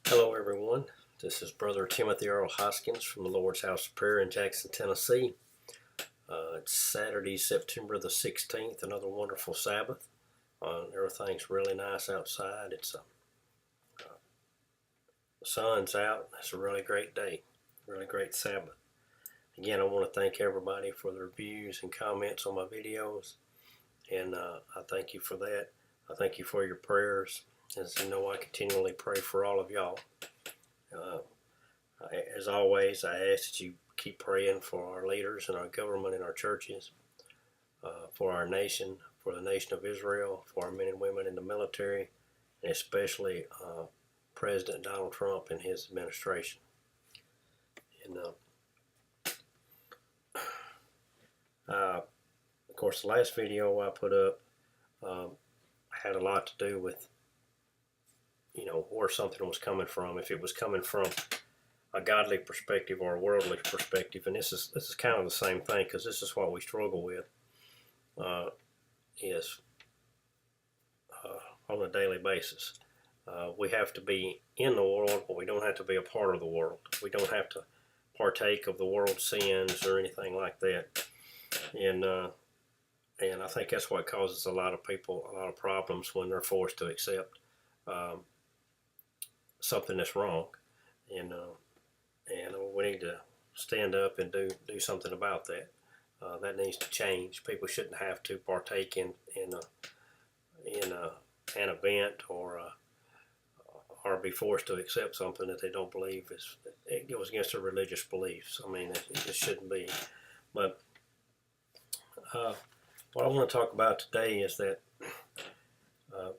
Hello everyone, this is Brother Timothy Earl Hoskins from the Lord's House of Prayer in Jackson, Tennessee. It's Saturday, September the 16th, another wonderful Sabbath. Everything's really nice outside. The sun's out. It's a really great day, really great Sabbath. Again, I want to thank everybody for their views and comments on my videos, and I thank you for that. I thank you for your prayers. As you know, I continually pray for all of y'all. As always, I ask that you keep praying for our leaders and our government and our churches, for our nation, for the nation of Israel, for our men and women in the military, and especially President Donald Trump and his administration. And of course, the last video I put up had a lot to do with, where something was coming from. If it was coming from a godly perspective or a worldly perspective, and this is kind of the same thing, because this is what we struggle with is on a daily basis. We have to be in the world, but we don't have to be a part of the world. We don't have to partake of the world's sins or anything like that. And I think that's what causes a lot of people a lot of problems when they're forced to accept something that's wrong. And we need to stand up and do something about that. That needs to change. People shouldn't have to partake in an event or be forced to accept something that they don't believe it goes against their religious beliefs. I mean, it just shouldn't be. But what I want to talk about today is that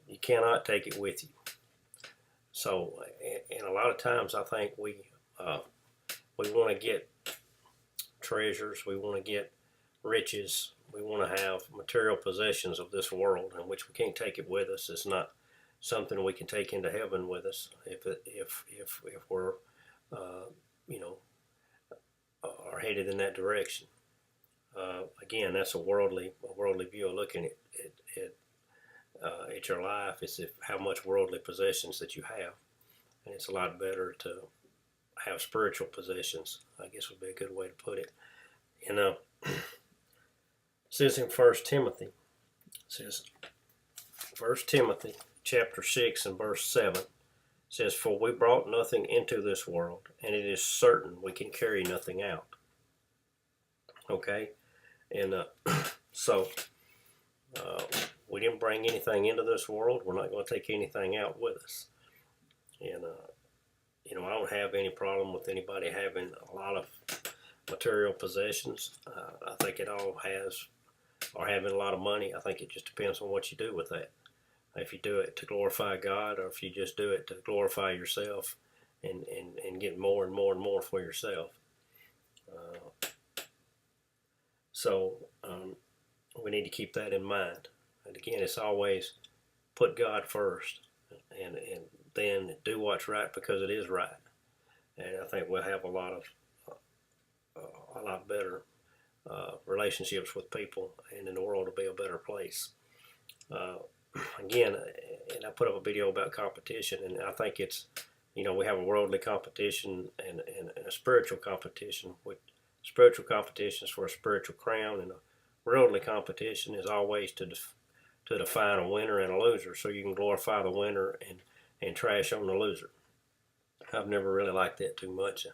you cannot take it with you. So, and a lot of times I think we want to get treasures, we want to get riches, we want to have material possessions of this world, in which we can't take it with us. It's not something we can take into heaven with us if we're are headed in that direction. Again, that's a worldly view of looking at your life. It's how much worldly possessions that you have, and it's a lot better to have spiritual possessions, I guess would be a good way to put it. And it says in 1 Timothy, chapter 6 and verse 7, says, "For we brought nothing into this world, and it is certain we can carry nothing out." Okay? And so we didn't bring anything into this world. We're not going to take anything out with us. And I don't have any problem with anybody having a lot of material possessions. I think it all has, or having a lot of money. I think it just depends on what you do with that. If you do it to glorify God, or if you just do it to glorify yourself and get more and more and more for yourself. So we need to keep that in mind. And again, it's always put God first, and then do what's right because it is right. And I think we'll have a lot better relationships with people, and in the world will be a better place. Again, and I put up a video about competition, and I think it's, we have a worldly competition and a spiritual competition. Spiritual competition is for a spiritual crown, and a worldly competition is always to define a winner and a loser, so you can glorify the winner and trash on the loser. I've never really liked that too much.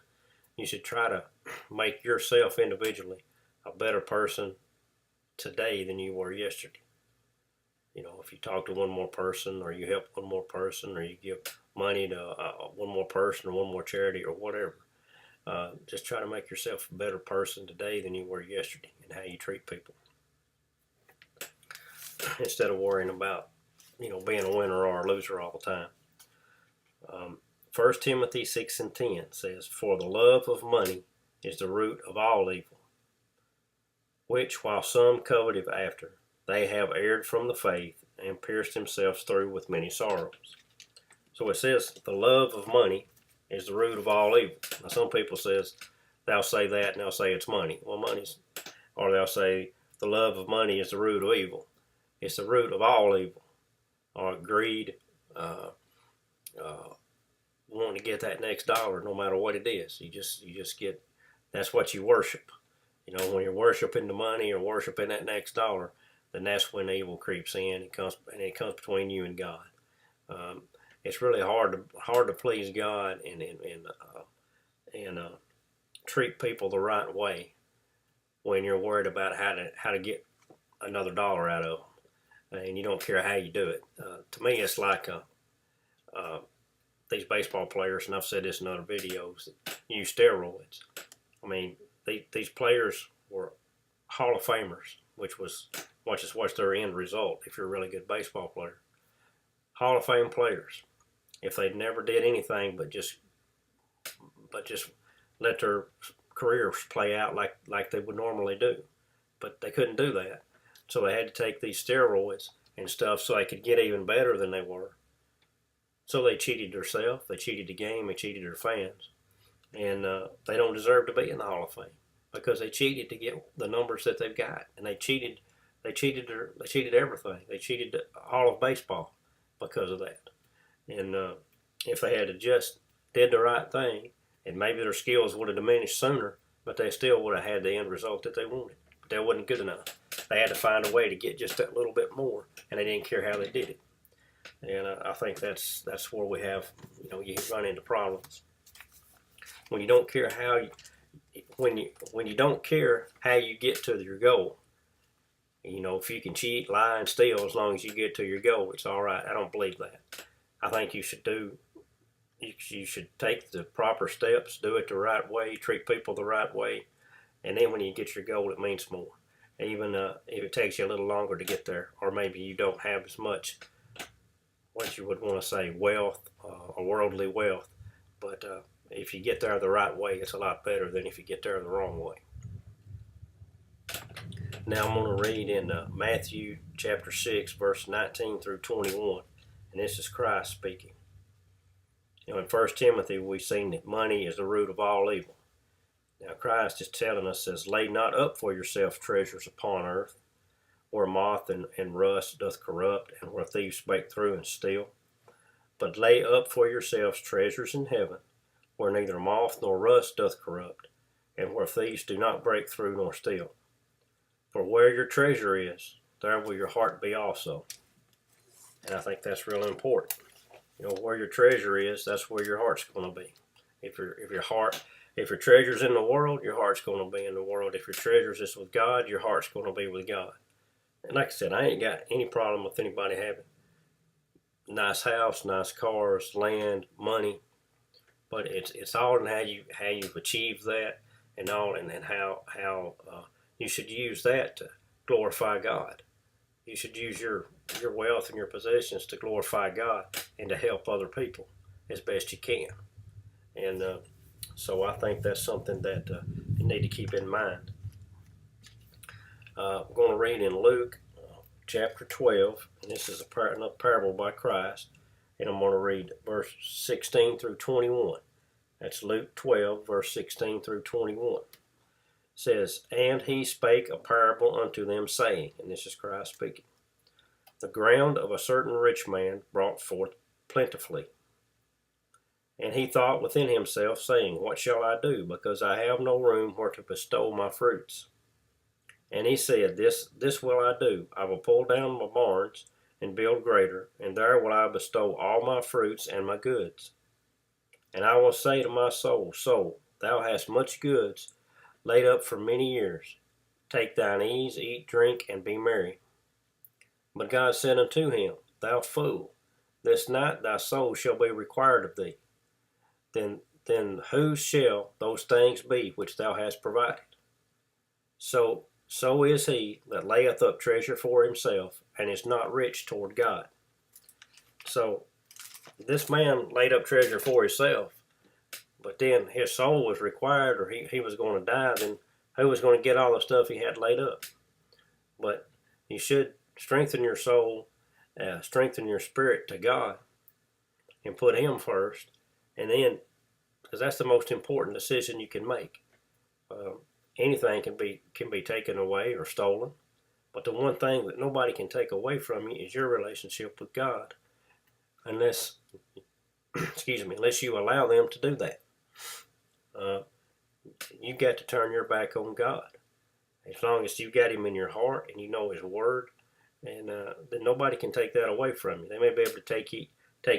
You should try to make yourself individually a better person today than you were yesterday. If you talk to one more person, or you help one more person, or you give money to one more person, or one more charity, or whatever, just try to make yourself a better person today than you were yesterday, and how you treat people, instead of worrying about being a winner or a loser all the time. 1 Timothy 6 and 10 says, "For the love of money is the root of all evil, which while some coveted after, they have erred from the faith, and pierced themselves through with many sorrows." So it says the love of money is the root of all evil. Now some people says, they'll say that and they'll say it's money. Well, or they'll say the love of money is the root of evil. It's the root of all evil, or greed, wanting to to get that next dollar, no matter what it is. You just get, that's what you worship. You know, when you're worshiping the money or worshiping that next dollar, then that's when evil creeps in. It comes between you and God. It's really hard to please God and treat people the right way when you're worried about how to get another dollar out of them, and you don't care how you do it. To me, it's like these baseball players, and I've said this in other videos, that use steroids. I mean, these players were Hall of Famers, which was what's their end result if you're a really good baseball player. Hall of Fame players, if they never did anything but just let their careers play out like they would normally do, but they couldn't do that, so they had to take these steroids and stuff so they could get even better than they were. So they cheated themselves, they cheated the game, they cheated their fans, and they don't deserve to be in the Hall of Fame because they cheated to get the numbers that they've got, and they cheated everything. They cheated all of baseball because of that. And if they had just did the right thing, and maybe their skills would have diminished sooner, but they still would have had the end result that they wanted. But that wasn't good enough. They had to find a way to get just that little bit more, and they didn't care how they did it. And I think that's where we have, you run into problems when you don't care when you don't care how you get to your goal. If you can cheat, lie, and steal, as long as you get to your goal, it's all right. I don't believe that. I think you should take the proper steps, do it the right way, treat people the right way, and then when you get your goal, it means more. Even if it takes you a little longer to get there, or maybe you don't have as much, what you would want to say, wealth or worldly wealth, but if you get there the right way, it's a lot better than if you get there the wrong way. Now I'm going to read in Matthew chapter 6, verse 19 through 21, and this is Christ speaking. In 1 Timothy, we've seen that money is the root of all evil. Now Christ is telling us, says, lay not up for yourself treasures upon earth, where moth and rust doth corrupt, and where thieves break through and steal. But lay up for yourselves treasures in heaven, where neither moth nor rust doth corrupt, and where thieves do not break through nor steal. For where your treasure is, there will your heart be also. And I think that's really important. Where your treasure is, that's where your heart's going to be. If your treasure's in the world, your heart's going to be in the world. If your treasure's is with God, your heart's going to be with God. And like I said, I ain't got any problem with anybody having nice house, nice cars, land, money, but it's all in how you've achieved that, and how you should use that to glorify God. You should use your wealth and your possessions to glorify God and to help other people as best you can. And so I think that's something that you need to keep in mind. I'm going to read in Luke chapter 12, and this is another parable by Christ, and I'm going to read verse 16 through 21. That's Luke 12, verse 16 through 21. It says, and he spake a parable unto them, saying, and this is Christ speaking, the ground of a certain rich man brought forth plentifully. And he thought within himself, saying, what shall I do, because I have no room where to bestow my fruits? And he said, this will I do. I will pull down my barns and build greater, and there will I bestow all my fruits and my goods. And I will say to my soul, soul, thou hast much goods laid up for many years. Take thine ease, eat, drink, and be merry. But God said unto him, thou fool, this night thy soul shall be required of thee. Then whose shall those things be which thou hast provided? So is he that layeth up treasure for himself, and is not rich toward God. So this man laid up treasure for himself, but then his soul was required, or he was going to die. Then who was going to get all the stuff he had laid up? But you should strengthen your soul, strengthen your spirit to God, and put him first. And then, because that's the most important decision you can make. Anything can be taken away or stolen, but the one thing that nobody can take away from you is your relationship with God, unless excuse me, unless you allow them to do that. You've got to turn your back on God. As long as you've got Him in your heart and you know His Word, and then nobody can take that away from you. They may be able to take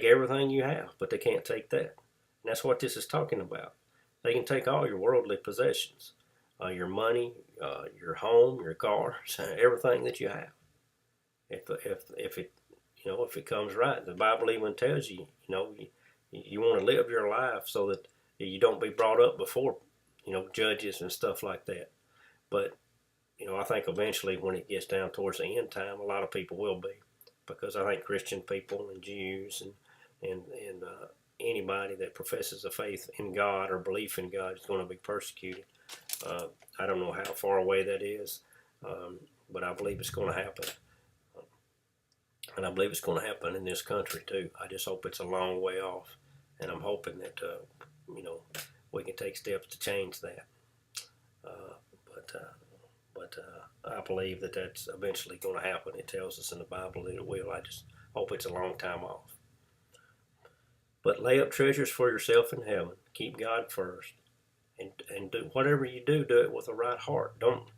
everything you have, but they can't take that. And that's what this is talking about. They can take all your worldly possessions, your money, your home, your cars, everything that you have. If it comes right, the Bible even tells you, you want to live your life so that you don't be brought up before, judges and stuff like that. But I think eventually when it gets down towards the end time, a lot of people will be, because I think Christian people and Jews and anybody that professes a faith in God or belief in God is going to be persecuted. I don't know how far away that is, but I believe it's going to happen. And I believe it's going to happen in this country too. I just hope it's a long way off, and I'm hoping that we can take steps to change that. But I believe that that's eventually going to happen. It tells us in the Bible that it will. I just hope it's a long time off. But lay up treasures for yourself in heaven. Keep God first, and do whatever you do it with the right heart. Don't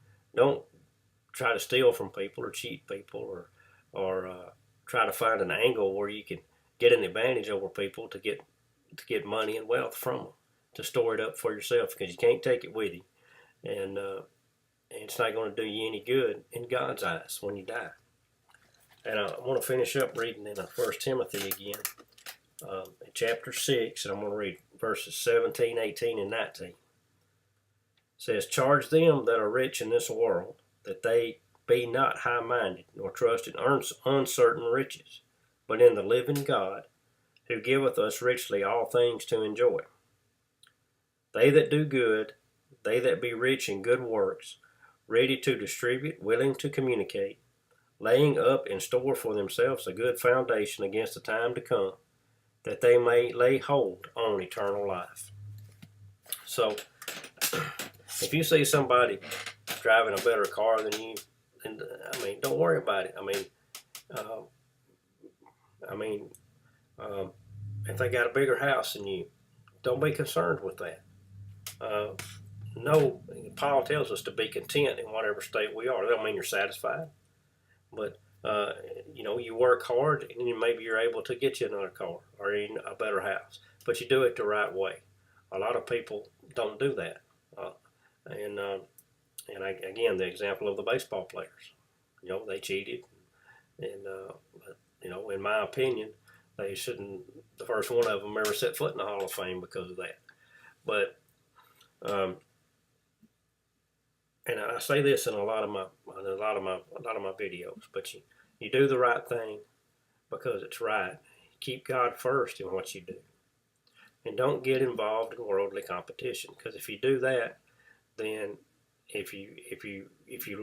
try to steal from people or cheat people or try to find an angle where you can get an advantage over people to get money and wealth from them, to store it up for yourself, because you can't take it with you, and it's not going to do you any good in God's eyes when you die. And I want to finish up reading in 1 Timothy again, in chapter 6, and I'm going to read verses 17, 18, and 19. It says, "Charge them that are rich in this world, that they be not high-minded, nor trust in uncertain riches, but in the living God, who giveth us richly all things to enjoy. They that do good, they that be rich in good works, ready to distribute, willing to communicate, laying up in store for themselves a good foundation against the time to come, that they may lay hold on eternal life." So, if you see somebody driving a better car than you, and don't worry about it. If they got a bigger house than you, don't be concerned with that. No, Paul tells us to be content in whatever state we are. That don't mean you're satisfied, but you work hard, and maybe you're able to get you another car or a better house, but you do it the right way. A lot of people don't do that, again, the example of the baseball players, they cheated, and in my opinion, they shouldn't. The first one of them ever set foot in the Hall of Fame because of that. But and I say this in a lot of my videos, but you do the right thing because it's right. Keep God first in what you do, and don't get involved in worldly competition, because if you do that, then if you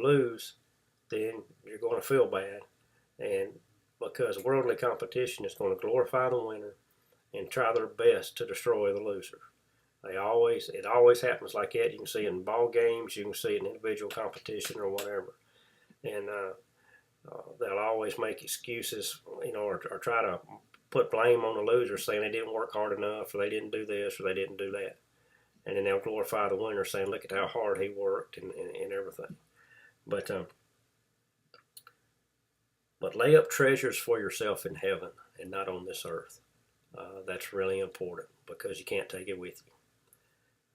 lose, then you're going to feel bad, and because worldly competition is going to glorify the winner and try their best to destroy the loser. It always happens like that. You can see it in ball games, you can see it in individual competition or whatever, and they'll always make excuses, or try to put blame on the loser, saying they didn't work hard enough, or they didn't do this, or they didn't do that. And then they'll glorify the winner, saying, "Look at how hard he worked," and everything. But lay up treasures for yourself in heaven and not on this earth. That's really important, because you can't take it with you.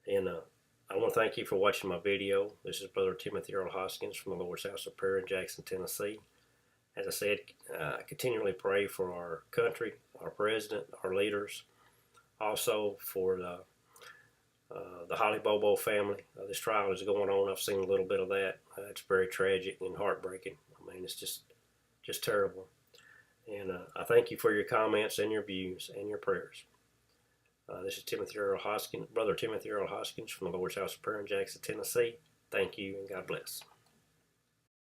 And I want to thank you for watching my video. This is Brother Timothy Earl Hoskins from the Lord's House of Prayer in Jackson, Tennessee. As I said, I continually pray for our country, our president, our leaders, also for the Holly Bobo family. This trial is going on. I've seen a little bit of that. It's very tragic and heartbreaking. It's just terrible. And I thank you for your comments and your views and your prayers. This is Brother Timothy Earl Hoskins from the Lord's House of Prayer in Jackson, Tennessee. Thank you, and God bless.